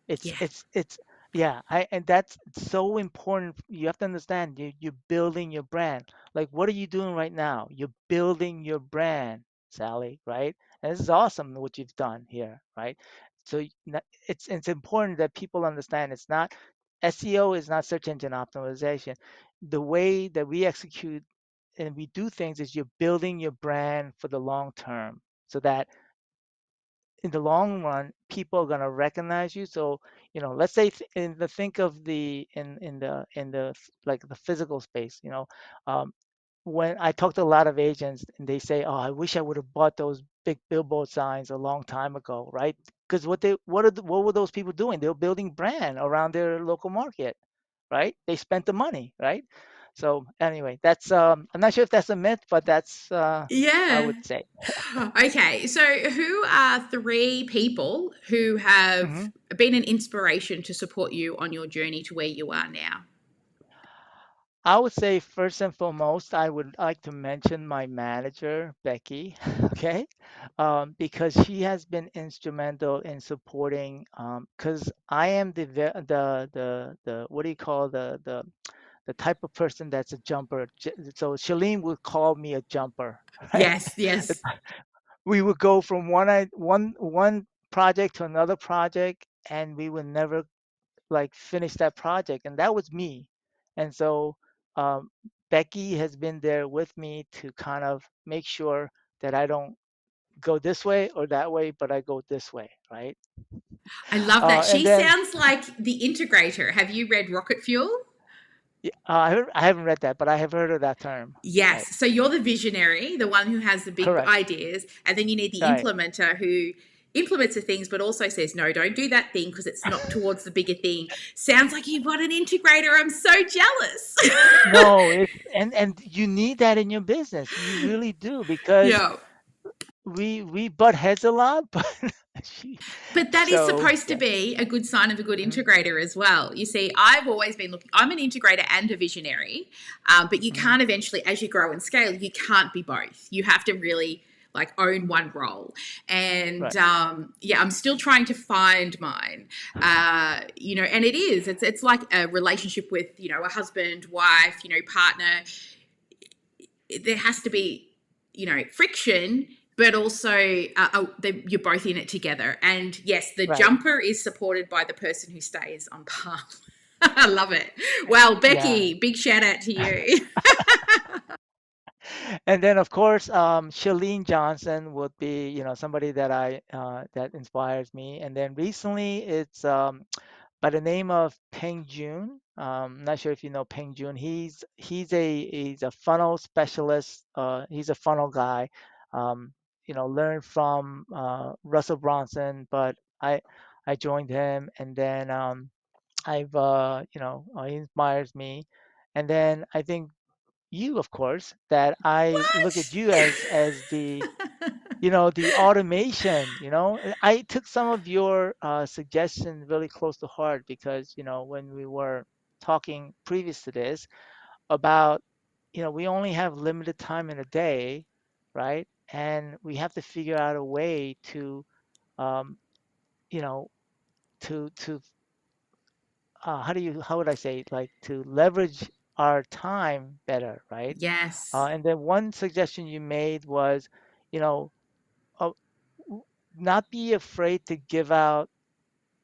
It's Yeah. it's it's yeah, and that's so important. You have to understand you're building your brand. Like what are you doing right now? You're building your brand, Sally, right? And this is awesome what you've done here, right? So it's important that people understand it's not SEO is not search engine optimization. The way that we execute and we do things is you're building your brand for the long term so that in the long run, people are gonna recognize you. So, let's say in the think of the in the like the physical space, when I talk to a lot of agents and they say, "Oh, I wish I would have bought those big billboard signs a long time ago," right? Because what were those people doing? They were building brand around their local market, right? They spent the money, right? So anyway, that's I'm not sure if that's a myth, but that's I Yeah. would say. Okay, so who are three people who have Mhm. been an inspiration to support you on your journey to where you are now? I would say first and foremost, I would like to mention my manager, Becky, okay? Because she has been instrumental in supporting, because I am the what do you call the type of person that's a jumper. So Shalene would call me a jumper, right? Yes, yes. We would go from one project to another project, and we would never like finish that project, and that was me. And so um, Becky has been there with me to kind of make sure that I don't go this way or that way, but I go this way, right? I love that. And She then sounds like the integrator. Have you read Rocket Fuel? I haven't read that, but I have heard of that term. Right. Yes. So you're the visionary, the one who has the big Correct. ideas, and then you need the Right. implementer who implements the things but also says no, don't do that thing because it's not towards the bigger thing. Sounds like you've got an integrator. I'm so jealous. No, it's and you need that in your business. You really do because Yeah. we butt heads a lot, but she, But that is so supposed to yeah. be a good sign of a good Mhm, integrator as well. You see, I've always been looking, I'm an integrator and a visionary, but you mhm, can't eventually, as you grow and scale, you can't be both. You have to really like own one role. And right. yeah, I'm still trying to find mine. And it's like a relationship with, a husband, wife, partner. There has to be, friction, but also you're both in it together. And yes, the Right. jumper is supported by the person who stays on path. I love it. Well, Yeah. Becky, big shout out to you. And then of course, Shalene Johnson would be, somebody that that inspires me. And then recently it's by the name of Peng Jun. Not sure if you know Peng Jun. He's a funnel specialist. He's a funnel guy. Um, learned from Russell Bronson, but I joined him, and then he inspires me. And then I think you, of course, that I look at What? you as the automation. I took some of your suggestions really close to heart because, when we were talking previous to this about, we only have limited time in a day, right? And we have to figure out a way to, um, you know, to how would I say it? Like to leverage our time better, right? Yes. And then one suggestion you made was, you know, uh, not be afraid to give out.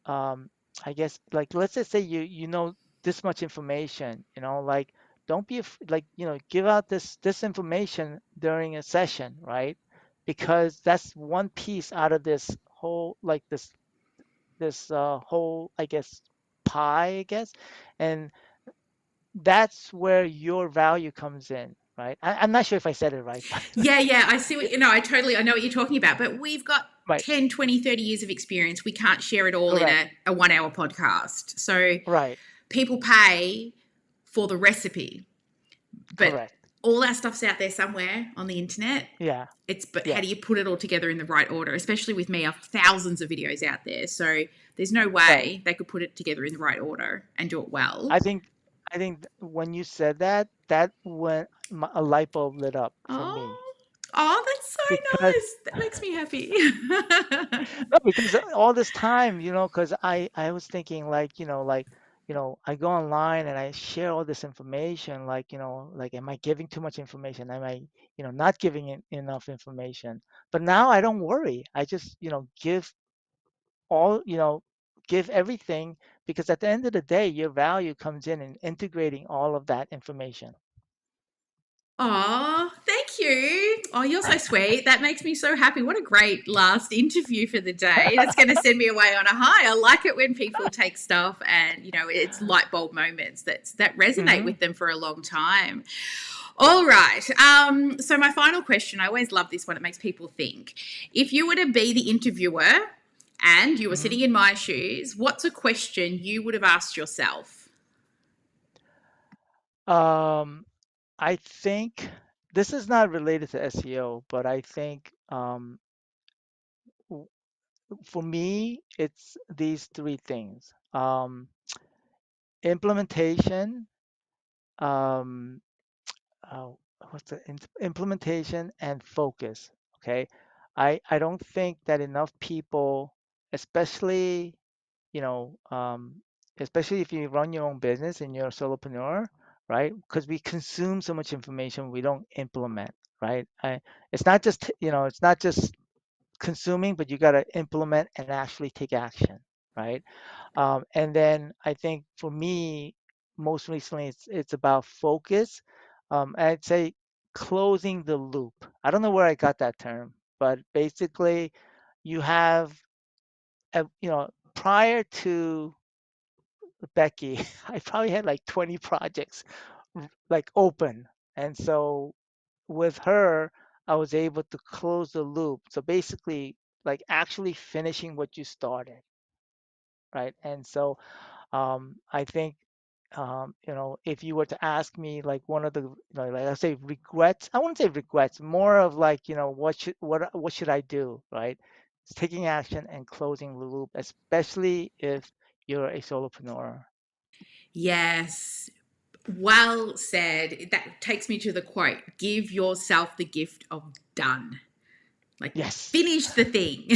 Um, I guess like let's just say you know this much information, like don't be like give out this information during a session, right? Because that's one piece out of this whole like this whole I guess pie, I guess, and that's where your value comes in, right? I'm not sure if I said it right, but Yeah, yeah. I see what I know what you're talking about, but we've got right, 10, 20, 30 years of experience. We can't share it all in correct, a 1 hour podcast. So right, people pay for the recipe, but correct, all that stuff's out there somewhere on the internet. yeah, But how yeah, do you put it all together in the right order? Especially with me, I've thousands of videos out there, so there's no right. way they could put it together in the right order and do it well. I think when you said that, that when a light bulb lit up for me Oh, oh, that's so because nice. That makes me happy. no, because all this time, because I was thinking like, I go online and I share all this information, like, like, am I giving too much information? Am I, not giving enough information? But now I don't worry. I just, all, give everything because at the end of the day, your value comes in integrating all of that information. Oh, thank you. Oh, you're so sweet. That makes me so happy. What a great last interview for the day. That's going to send me away on a high. I like it when people take stuff and, it's light bulb moments that resonate Hmm. with them for a long time. All right. So my final question, I always love this one. It makes people think. If you were to be the interviewer and you were Hmm. sitting in my shoes, what's a question you would have asked yourself? Um, I think this is not related to SEO, but I think w- for me, it's these three things: implementation, um, oh, what's the implementation and focus. Okay, I don't think that enough people, especially you know, especially if you run your own business and you're a solopreneur, right? Because we consume so much information, we don't implement, right? It's not just, it's not just consuming, but you got to implement and actually take action, right? And then I think for me, most recently, it's about focus. I'd say closing the loop. I don't know where I got that term, but basically, you have, prior to Becky, I probably had like 20 projects like open. And so with her, I was able to close the loop. So basically, like actually finishing what you started, right? And so I think, if you were to ask me like one of the, like I say regrets, I wouldn't say regrets, more of like, what should I do, right? It's taking action and closing the loop, especially if you're a solopreneur. Yes. Well said. That takes me to the quote: give yourself the gift of done. Like, Yes. finish the thing.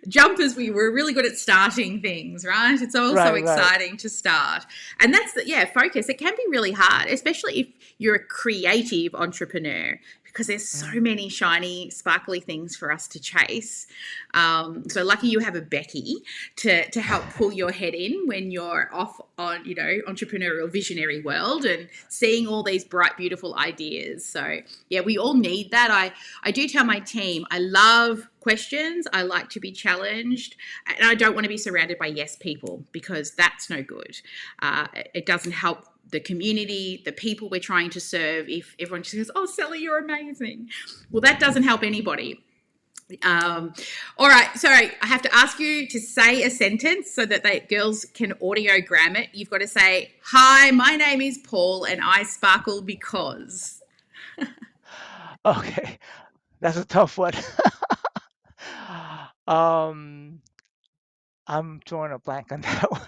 Jumpers, we were really good at starting things, right? It's all so Right, right. exciting to start. And that's the, yeah, focus. It can be really hard, especially if you're a creative entrepreneur, because there's so Mhm. many shiny, sparkly things for us to chase. So lucky you have a Becky to help pull your head in when you're off on, entrepreneurial visionary world and seeing all these bright, beautiful ideas. So yeah, we all need that. I do tell my team I love questions. I like to be challenged, and I don't want to be surrounded by yes people, because that's no good. It doesn't help the community, the people we're trying to serve, if everyone just goes, "Oh, Sally, you're amazing." Well, that doesn't help anybody. All right, sorry, I have to ask you to say a sentence so that they girls can audiogram it. You've got to say, "Hi, my name is Paul, and I sparkle because." Okay, that's a tough one. um, I'm drawing a blank on that one.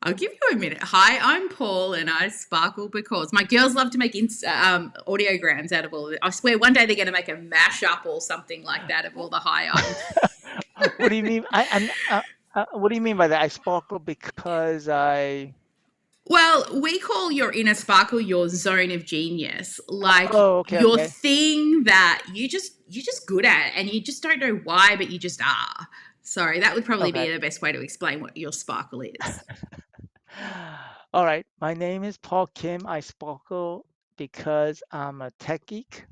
I'll give you a minute. Hi, I'm Paul, and I sparkle because my girls love to make audiograms out of all of it. I swear one day they're going to make a mashup or something like that of all the hi I'm. What do you mean? What do you mean by that? I sparkle because I. Well, we call your inner sparkle your zone of genius, like Oh, okay, your okay, thing that you're just good at, and you just don't know why, but you just are. Sorry, that would probably okay. be the best way to explain what your sparkle is. All right. My name is Paul Kim. I sparkle because I'm a tech geek.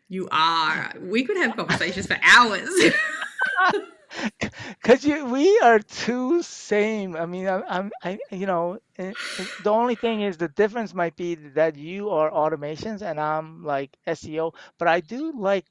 You are. We could have conversations for hours. Because we are two same. I mean, the only thing is the difference might be that you are automations and I'm like SEO, but I do like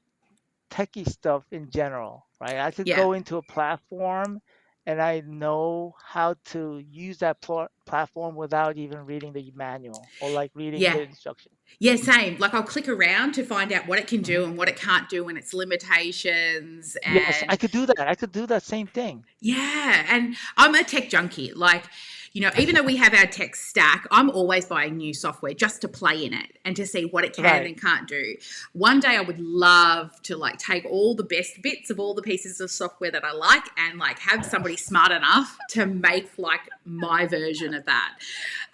techie stuff in general, right? I could Yeah. go into a platform and I know how to use that platform without even reading the manual or like reading Yeah. the instructions. Yeah, same. Like, I'll click around to find out what it can do Mhm. and what it can't do and its limitations. Yes, I And could do that. I could do that same thing. yeah, and I'm a tech junkie. Like, even though we have our tech stack, I'm always buying new software just to play in it and to see what it can Right. and can't do. One day I would love to like take all the best bits of all the pieces of software that I like and like have somebody smart enough to make like my version of that.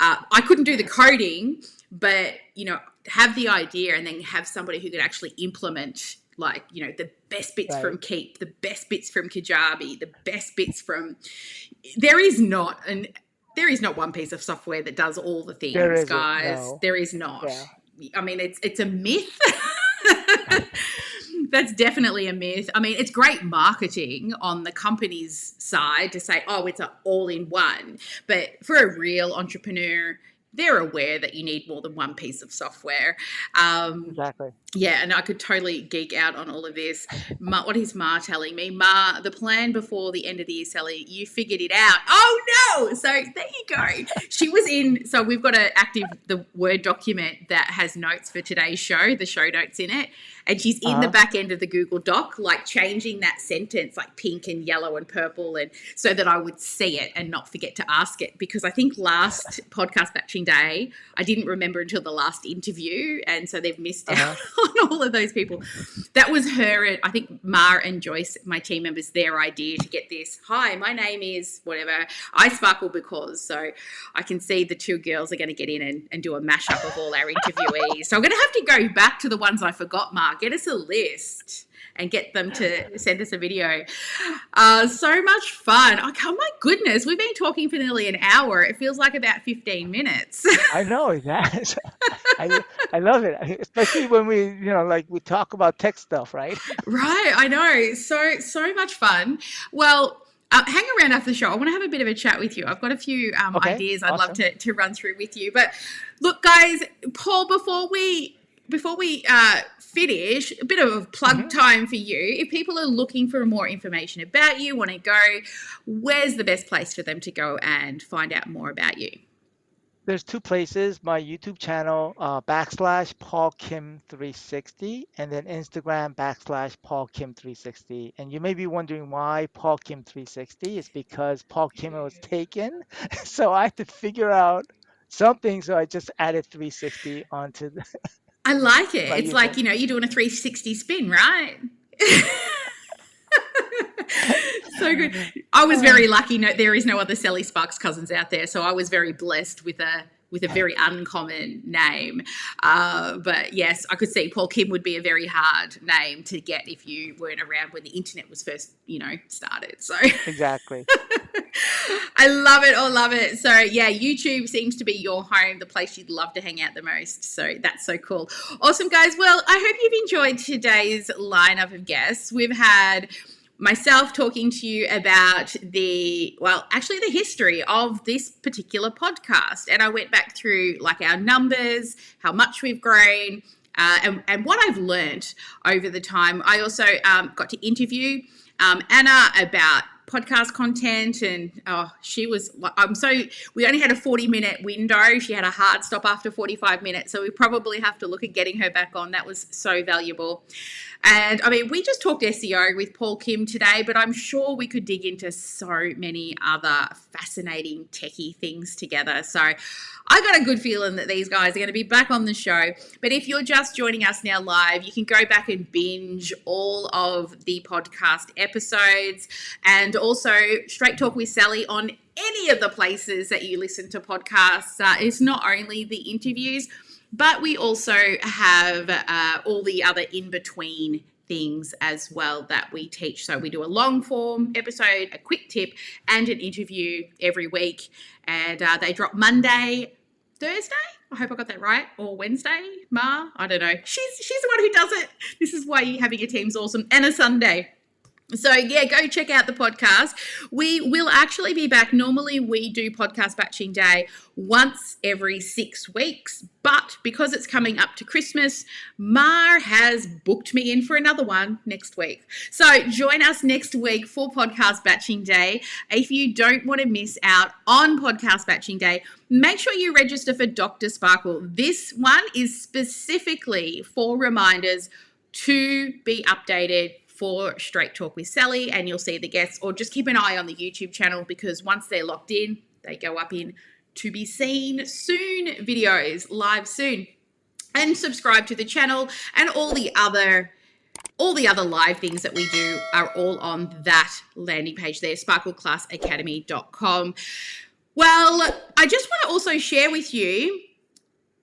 I couldn't do the coding, but have the idea and then have somebody who could actually implement, like, the best bits Right. from Keep, the best bits from Kajabi, the best bits from. There is not an there is not one piece of software that does all the There things, isn't. guys. No. There is not. Yeah. I mean, it's a myth. That's definitely a myth. I mean, it's great marketing on the company's side to say, "Oh, it's an all-in-one," but for a real entrepreneur, they're aware that you need more than one piece of software. Um, Exactly. yeah, and I could totally geek out on all of this. What is Ma telling me? Ma, the plan before the end of the year, Sally, you figured it out. Oh no! So there you go. She was in. So we've got the Word document that has notes for today's show, the show notes in it, and she's in the Uh-huh. back end of the Google Doc, like changing that sentence, like pink and yellow and purple, and so that I would see it and not forget to ask it. Because I think last podcast batching day, I didn't remember until the last interview, and so they've missed out on all of those people. That was her, I think Ma and Joyce, my team members, their idea to get this. Hi, my name is whatever. I sparkle because. So I can see the two girls are going to get in and do a mashup of all our interviewees. So I'm going to have to go back to the ones I forgot, Ma. Get us a list and get them to send us a video. So much fun. Oh my goodness, we've been talking for nearly an hour. It feels like about 15 minutes. I know that. I love it, especially when we talk about tech stuff, right? Right, I know. So much fun. Well, hang around after the show. I want to have a bit of a chat with you. I've got a few Okay, ideas I'd love awesome. to run through with you. But look, guys, Paul, before we finish, a bit of a plug time for you. If people are looking for more information about you, want to go, where's the best place for them to go and find out more about you? There's two places, my YouTube channel, / Paul Kim 360, and then Instagram / Paul Kim 360. And you may be wondering why Paul Kim 360 is because Paul Kim was taken. So I had to figure out something. So I just added 360 onto I like it. my It's like, YouTube. you're doing a 360 spin, right? So good. I was very lucky. No, there is no other Sally Sparks cousins out there, so I was very blessed with a very uncommon name. But yes, I could see Paul Kim would be a very hard name to get if you weren't around when the internet was first, started. So Exactly. I love it. Or love it. So yeah, YouTube seems to be your home, the place you'd love to hang out the most. So that's so cool. Awesome, guys. Well, I hope you've enjoyed today's lineup of guests. We've had myself talking to you about the history of this particular podcast. And I went back through like our numbers, how much we've grown, and what I've learned over the time. I also got to interview Anna about podcast content, and we only had a 40-minute window. She had a hard stop after 45 minutes, so we probably have to look at getting her back on. That was so valuable. And I mean, we just talked SEO with Paul Kim today, but I'm sure we could dig into so many other fascinating techie things together. So I got a good feeling that these guys are going to be back on the show. But if you're just joining us now live, you can go back and binge all of the podcast episodes, and also Straight Talk with Sally on any of the places that you listen to podcasts. It's not only the interviews, but we also have all the other in-between things as well that we teach. So we do a long form episode, a quick tip, and an interview every week. And they drop Monday, Thursday, I hope I got that right, or Wednesday, Ma, I don't know. She's the one who does it. This is why having a team's awesome. And a Sunday. So yeah, go check out the podcast. We will actually be back. Normally we do podcast batching day once every 6 weeks, but because it's coming up to Christmas, Mar has booked me in for another one next week. So join us next week for podcast batching day. If you don't want to miss out on podcast batching day, make sure you register for Dr. Sparkle. This one is specifically for reminders to be updated for Straight Talk with Sally, and you'll see the guests, or just keep an eye on the YouTube channel, because once they're locked in, they go up in to be seen soon videos, live soon. And subscribe to the channel, and all the other live things that we do are all on that landing page there, sparkleclassacademy.com. Well, I just want to also share with you,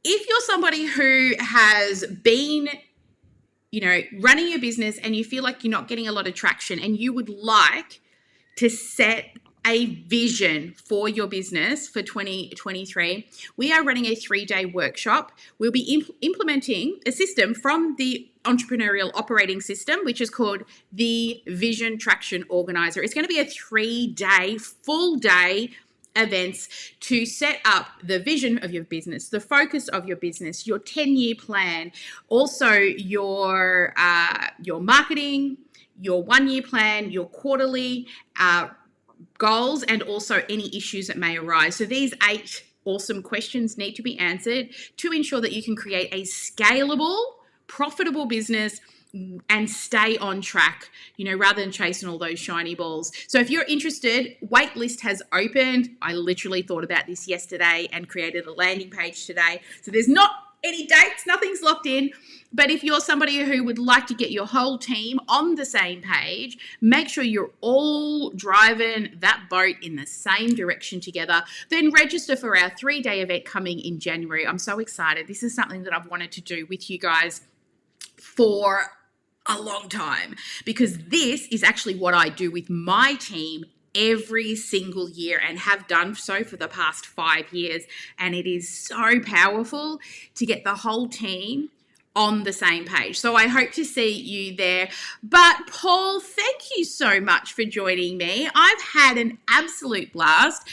if you're somebody who has been running your business and you feel like you're not getting a lot of traction, and you would like to set a vision for your business for 2023, we are running a 3-day workshop. We'll be implementing a system from the entrepreneurial operating system, which is called the Vision Traction Organizer. It's going to be a 3-day, full day events to set up the vision of your business, the focus of your business, your 10-year plan, also your marketing, your 1-year plan, your quarterly goals, and also any issues that may arise. So these 8 awesome questions need to be answered to ensure that you can create a scalable, profitable business and stay on track, rather than chasing all those shiny balls. So if you're interested, waitlist has opened. I literally thought about this yesterday and created a landing page today. So there's not any dates, nothing's locked in. But if you're somebody who would like to get your whole team on the same page, make sure you're all driving that boat in the same direction together, then register for our 3-day event coming in January. I'm so excited. This is something that I've wanted to do with you guys for a long time, because this is actually what I do with my team every single year and have done so for the past 5 years. And it is so powerful to get the whole team on the same page. So I hope to see you there. But Paul, thank you so much for joining me. I've had an absolute blast.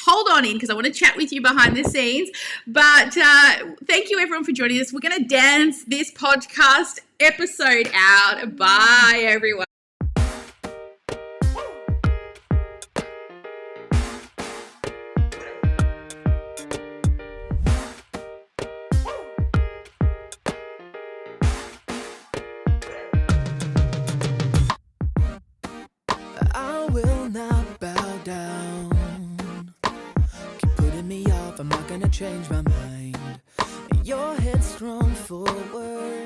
Hold on in because I want to chat with you behind the scenes. But thank you everyone for joining us. We're going to dance this podcast episode out. Bye everyone. I will not bow down. Keep putting me off, I'm not gonna change my mind. You're headstrong forward.